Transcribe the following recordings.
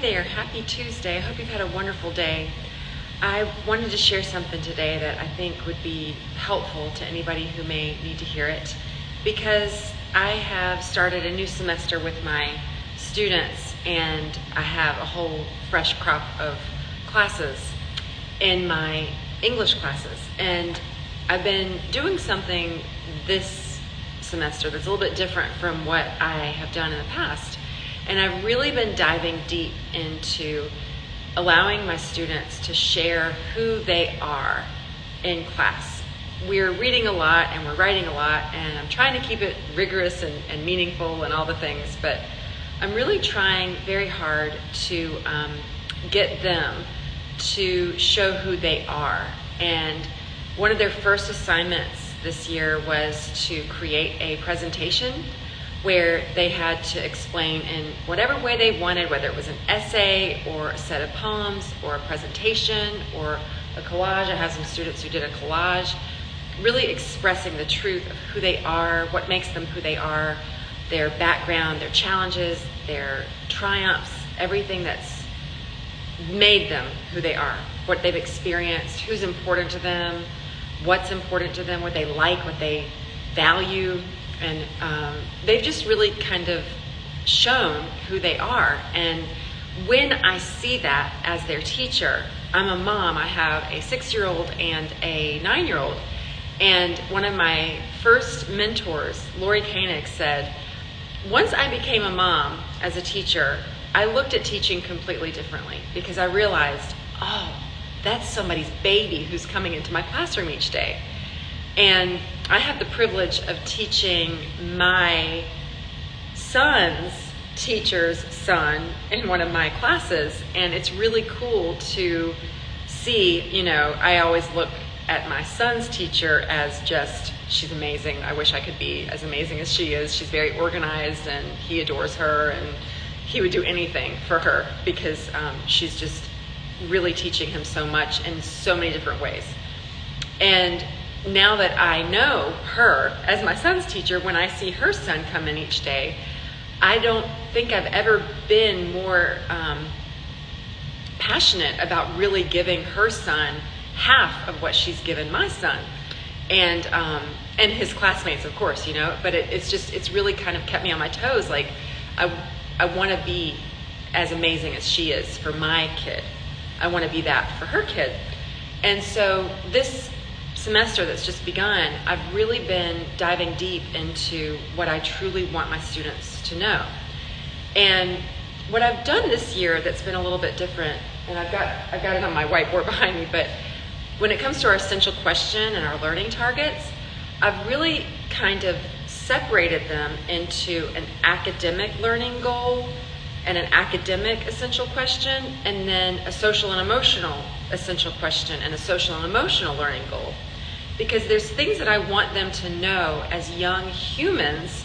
there, happy Tuesday. I hope you've had a wonderful day. I wanted to share something today that I think would be helpful to anybody who may need to hear it, because I have started a new semester with my students and I have a whole fresh crop of classes in my English classes. And I've been doing something this semester that's a little bit different from what I have done in the past. And I've really been diving deep into allowing my students to share who they are in class. We're reading a lot and we're writing a lot, and I'm trying to keep it rigorous and meaningful and all the things, but I'm really trying very hard to get them to show who they are. And one of their first assignments this year was to create a presentation where they had to explain in whatever way they wanted, whether it was an essay or a set of poems or a presentation or a collage. I have some students who did a collage, really expressing the truth of who they are, what makes them who they are, their background, their challenges, their triumphs, everything that's made them who they are, what they've experienced, who's important to them, what's important to them, what they like, what they value. And they've just really kind of shown who they are. And when I see that as their teacher, I'm a mom. I have a 6-year-old and a 9-year-old. And one of my first mentors, Lori Koenig, said, once I became a mom as a teacher, I looked at teaching completely differently, because I realized, oh, that's somebody's baby who's coming into my classroom each day. And I have the privilege of teaching my son's teacher's son in one of my classes, and it's really cool to see, I always look at my son's teacher as just, she's amazing. I wish I could be as amazing as she is. She's very organized and he adores her, and he would do anything for her because she's just really teaching him so much in so many different ways. And now that I know her as my son's teacher, when I see her son come in each day, I don't think I've ever been more passionate about really giving her son half of what she's given my son, and his classmates, of course, But it's really kind of kept me on my toes. Like I want to be as amazing as she is for my kid. I want to be that for her kid. And so this semester that's just begun, I've really been diving deep into what I truly want my students to know. And what I've done this year that's been a little bit different, and I've got it on my whiteboard behind me, but when it comes to our essential question and our learning targets, I've really kind of separated them into an academic learning goal and an academic essential question, and then a social and emotional essential question and a social and emotional learning goal. Because there's things that I want them to know as young humans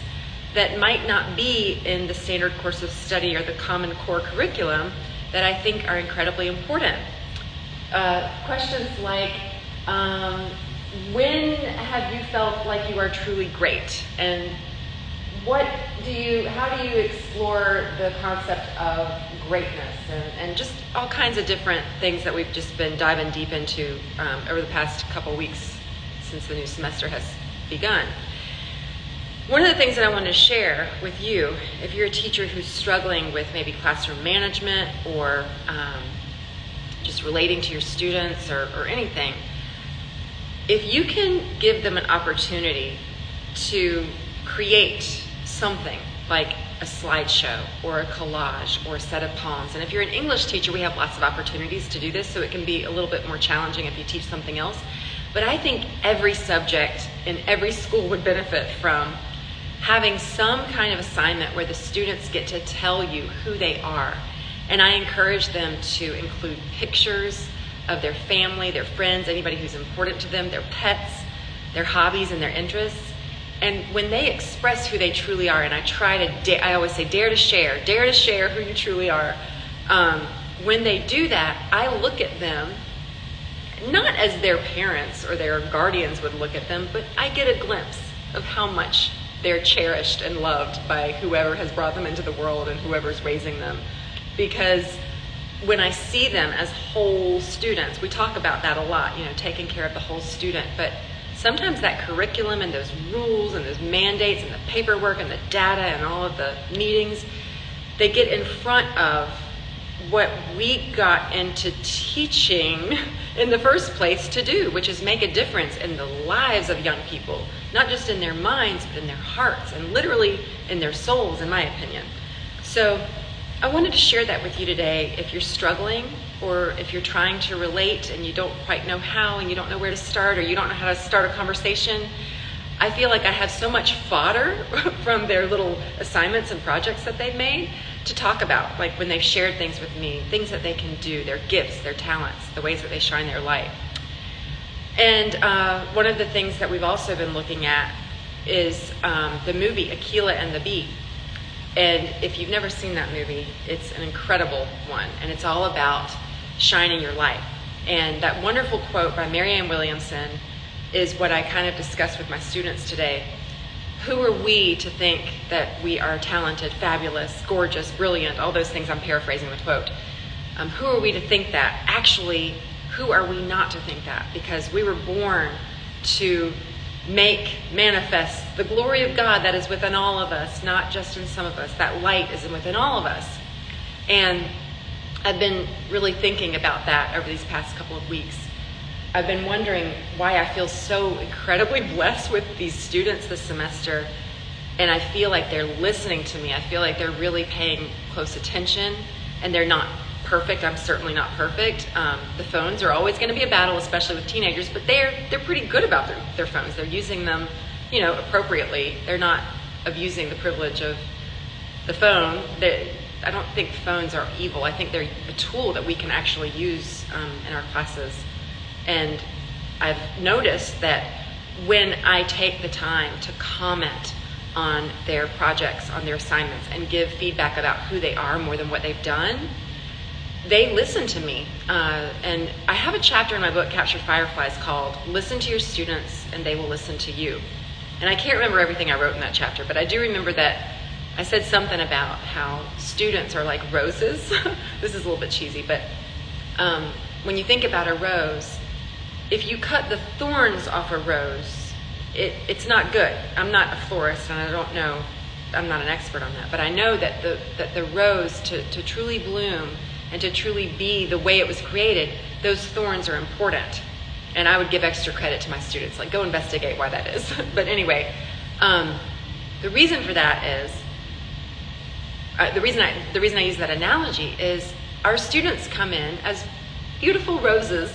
that might not be in the standard course of study or the Common Core curriculum that I think are incredibly important. Questions like, when have you felt like you are truly great? And how do you explore the concept of greatness? And just all kinds of different things that we've just been diving deep into over the past couple weeks since the new semester has begun. One of the things that I want to share with you, if you're a teacher who's struggling with maybe classroom management or just relating to your students or anything, if you can give them an opportunity to create something like a slideshow or a collage or a set of poems. And if you're an English teacher, we have lots of opportunities to do this, so it can be a little bit more challenging if you teach something else. But I think every subject in every school would benefit from having some kind of assignment where the students get to tell you who they are. And I encourage them to include pictures of their family, their friends, anybody who's important to them, their pets, their hobbies and their interests. And when they express who they truly are, and I always say, dare to share who you truly are. When they do that, I look at them, not as their parents or their guardians would look at them, but I get a glimpse of how much they're cherished and loved by whoever has brought them into the world and whoever's raising them. because when I see them as whole students, we talk about that a lot, taking care of the whole student, but sometimes that curriculum and those rules and those mandates and the paperwork and the data and all of the meetings, they get in front of what we got into teaching in the first place to do, which is make a difference in the lives of young people, not just in their minds, but in their hearts and literally in their souls, in my opinion. So I wanted to share that with you today. If you're struggling, or if you're trying to relate and you don't quite know how, and you don't know where to start, or you don't know how to start a conversation, I feel like I have so much fodder from their little assignments and projects that they've made to talk about, like when they've shared things with me, things that they can do, their gifts, their talents, the ways that they shine their light. And one of the things that we've also been looking at is the movie Akeelah and the Bee. And if you've never seen that movie, it's an incredible one, and it's all about shining your light. And that wonderful quote by Marianne Williamson is what I kind of discussed with my students today. Who are we to think that we are talented, fabulous, gorgeous, brilliant, all those things I'm paraphrasing the quote. Who are we to think that? Actually, who are we not to think that? Because we were born to make manifest the glory of God that is within all of us, not just in some of us. That light is within all of us. And I've been really thinking about that over these past couple of weeks. I've been wondering why I feel so incredibly blessed with these students this semester, and I feel like they're listening to me. I feel like they're really paying close attention, and they're not perfect. I'm certainly not perfect. The phones are always going to be a battle, especially with teenagers, but they're pretty good about their phones. They're using them, appropriately. They're not abusing the privilege of the phone. I don't think phones are evil. I think they're a tool that we can actually use in our classes. And I've noticed that when I take the time to comment on their projects, on their assignments, and give feedback about who they are more than what they've done, they listen to me. And I have a chapter in my book, Captured Fireflies, called Listen to Your Students and They Will Listen to You. And I can't remember everything I wrote in that chapter, but I do remember that I said something about how students are like roses. This is a little bit cheesy, but when you think about a rose, if you cut the thorns off a rose, it's not good. I'm not a florist, and I don't know, I'm not an expert on that, but I know that the rose, to truly bloom and to truly be the way it was created, those thorns are important. And I would give extra credit to my students, like go investigate why that is. But anyway, the reason for that is, the reason I use that analogy is our students come in as beautiful roses,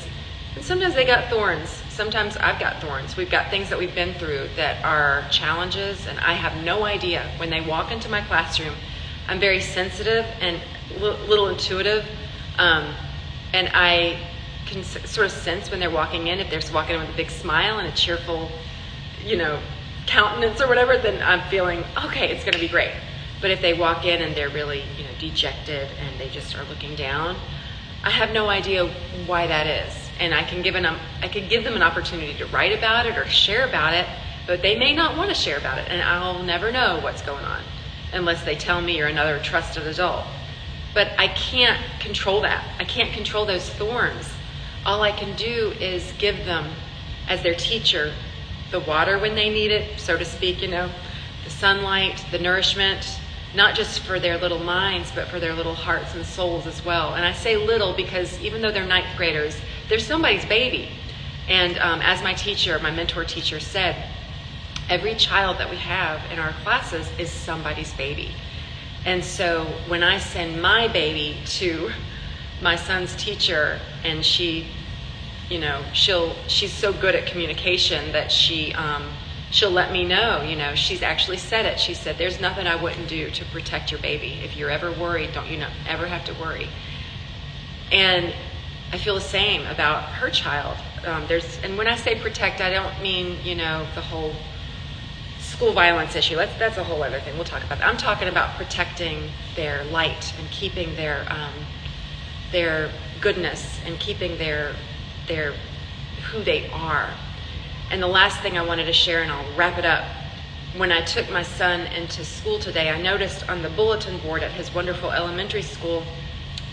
and sometimes they got thorns. Sometimes I've got thorns. We've got things that we've been through that are challenges, and I have no idea. When they walk into my classroom, I'm very sensitive and little intuitive, and I can sort of sense when they're walking in. If they're walking in with a big smile and a cheerful, countenance or whatever, then I'm feeling, okay, it's going to be great. But if they walk in and they're really, dejected and they just are looking down, I have no idea why that is. And I can give them an opportunity to write about it or share about it, but they may not want to share about it, and I'll never know what's going on unless they tell me or another trusted adult. But I can't control that. I can't control those thorns. All I can do is give them, as their teacher, the water when they need it, so to speak, the sunlight, the nourishment, not just for their little minds, but for their little hearts and souls as well. And I say little because even though they're ninth graders, they're somebody's baby. And as my mentor teacher said, every child that we have in our classes is somebody's baby. And so when I send my baby to my son's teacher, and she's so good at communication that she'll let me know, she's actually said it. She said, there's nothing I wouldn't do to protect your baby. If you're ever worried, don't you ever have to worry. And I feel the same about her child. And when I say protect, I don't mean, the whole school violence issue. That's a whole other thing. We'll talk about that. I'm talking about protecting their light and keeping their goodness and keeping their who they are. And the last thing I wanted to share, and I'll wrap it up, when I took my son into school today, I noticed on the bulletin board at his wonderful elementary school,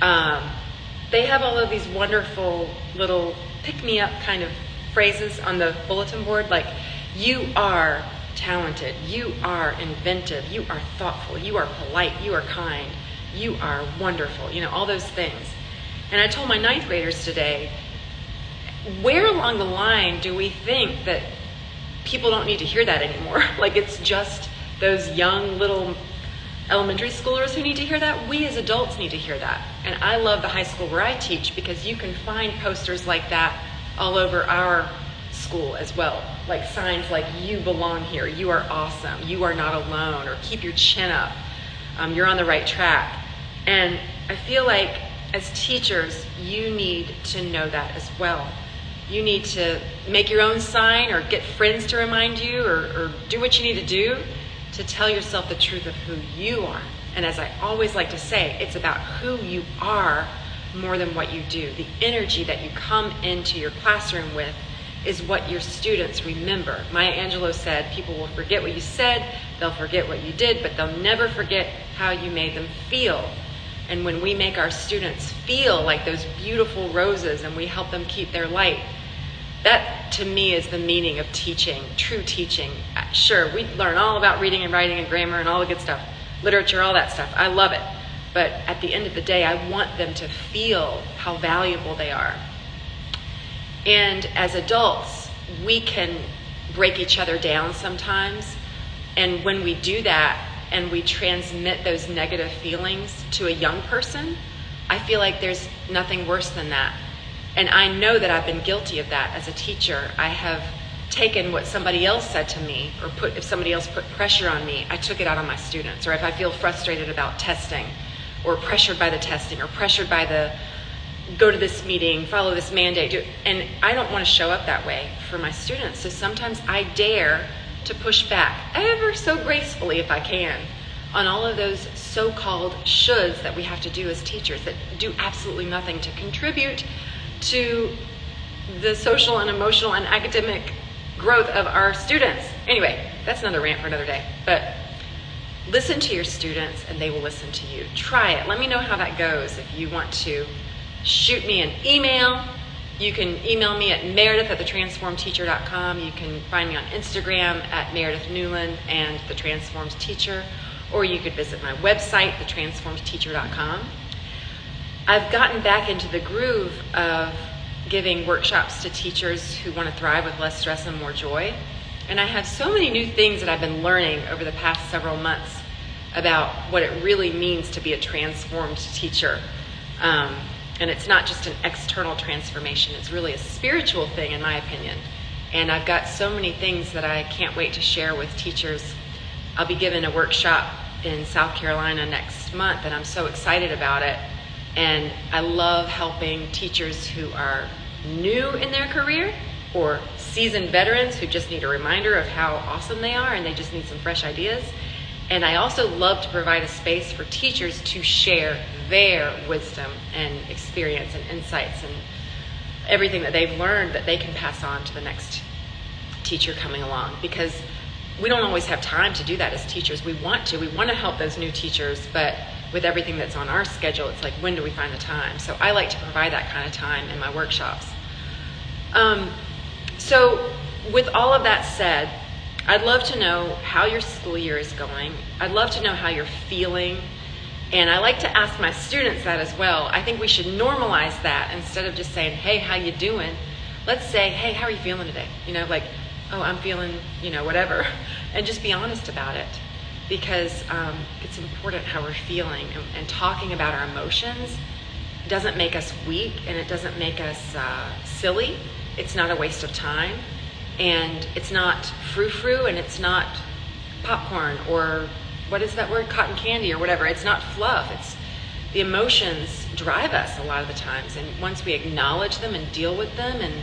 They have all of these wonderful little pick-me-up kind of phrases on the bulletin board, like, you are talented, you are inventive, you are thoughtful, you are polite, you are kind, you are wonderful, all those things. And I told my ninth graders today, where along the line do we think that people don't need to hear that anymore? Like it's just those young little elementary schoolers who need to hear that? We as adults need to hear that. And I love the high school where I teach because you can find posters like that all over our school as well. Like signs like, you belong here, you are awesome, you are not alone, or keep your chin up, you're on the right track. And I feel like as teachers, you need to know that as well. You need to make your own sign or get friends to remind you or do what you need to do to tell yourself the truth of who you are. And as I always like to say, it's about who you are more than what you do. The energy that you come into your classroom with is what your students remember. Maya Angelou said, people will forget what you said, they'll forget what you did, but they'll never forget how you made them feel. And when we make our students feel like those beautiful roses and we help them keep their light, that to me is the meaning of teaching, true teaching. Sure, we learn all about reading and writing and grammar and all the good stuff, literature, all that stuff. I love it. But at the end of the day, I want them to feel how valuable they are. And as adults, we can break each other down sometimes. And when we do that and we transmit those negative feelings to a young person, I feel like there's nothing worse than that. And I know that I've been guilty of that as a teacher. I have taken what somebody else said to me, or if somebody else put pressure on me, I took it out on my students. Or if I feel frustrated about testing, or pressured by the testing, or pressured by the go to this meeting, follow this mandate. And I don't want to show up that way for my students. So sometimes I dare to push back, ever so gracefully if I can, on all of those so-called shoulds that we have to do as teachers that do absolutely nothing to contribute to the social and emotional and academic growth of our students. Anyway, that's another rant for another day. But listen to your students and they will listen to you. Try it. Let me know how that goes. If you want to shoot me an email, you can email me at meredith@thetransformedteacher.com. You can find me on Instagram at Meredith Newland and The Transformed Teacher, or you could visit my website, thetransformedteacher.com. I've gotten back into the groove of giving workshops to teachers who want to thrive with less stress and more joy. And I have so many new things that I've been learning over the past several months about what it really means to be a transformed teacher. And it's not just an external transformation, it's really a spiritual thing in my opinion. And I've got so many things that I can't wait to share with teachers. I'll be giving a workshop in South Carolina next month and I'm so excited about it. And I love helping teachers who are new in their career or seasoned veterans who just need a reminder of how awesome they are and they just need some fresh ideas. And I also love to provide a space for teachers to share their wisdom and experience and insights and everything that they've learned that they can pass on to the next teacher coming along. Because we don't always have time to do that as teachers. We want to help those new teachers, but with everything that's on our schedule, it's like, when do we find the time? So I like to provide that kind of time in my workshops. So with all of that said, I'd love to know how your school year is going. I'd love to know how you're feeling. And I like to ask my students that as well. I think we should normalize that instead of just saying, hey, how you doing? Let's say, hey, how are you feeling today? Like, oh, I'm feeling, whatever. And just be honest about it. Because it's important how we're feeling. And talking about our emotions doesn't make us weak and it doesn't make us silly. It's not a waste of time. And it's not frou-frou and it's not popcorn or what is that word? Cotton candy or whatever. It's not fluff. It's the emotions drive us a lot of the times. And once we acknowledge them and deal with them and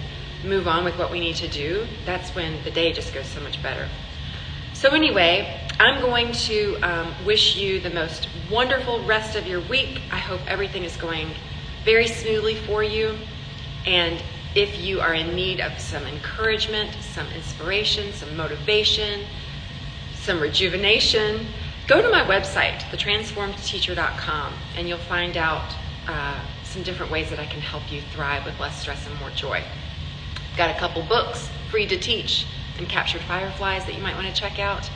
move on with what we need to do, that's when the day just goes so much better. So anyway, I'm going to wish you the most wonderful rest of your week. I hope everything is going very smoothly for you. And if you are in need of some encouragement, some inspiration, some motivation, some rejuvenation, go to my website, thetransformedteacher.com, and you'll find out some different ways that I can help you thrive with less stress and more joy. Got a couple books, Free to Teach and Captured Fireflies, that you might want to check out.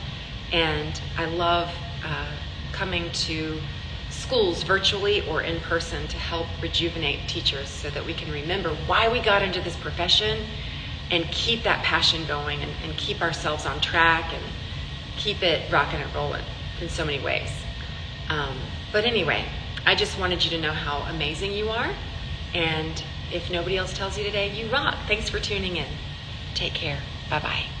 And I love coming to schools virtually or in person to help rejuvenate teachers so that we can remember why we got into this profession and keep that passion going and keep ourselves on track and keep it rocking and rolling in so many ways. But anyway, I just wanted you to know how amazing you are. And if nobody else tells you today, you rock. Thanks for tuning in. Take care. Bye-bye.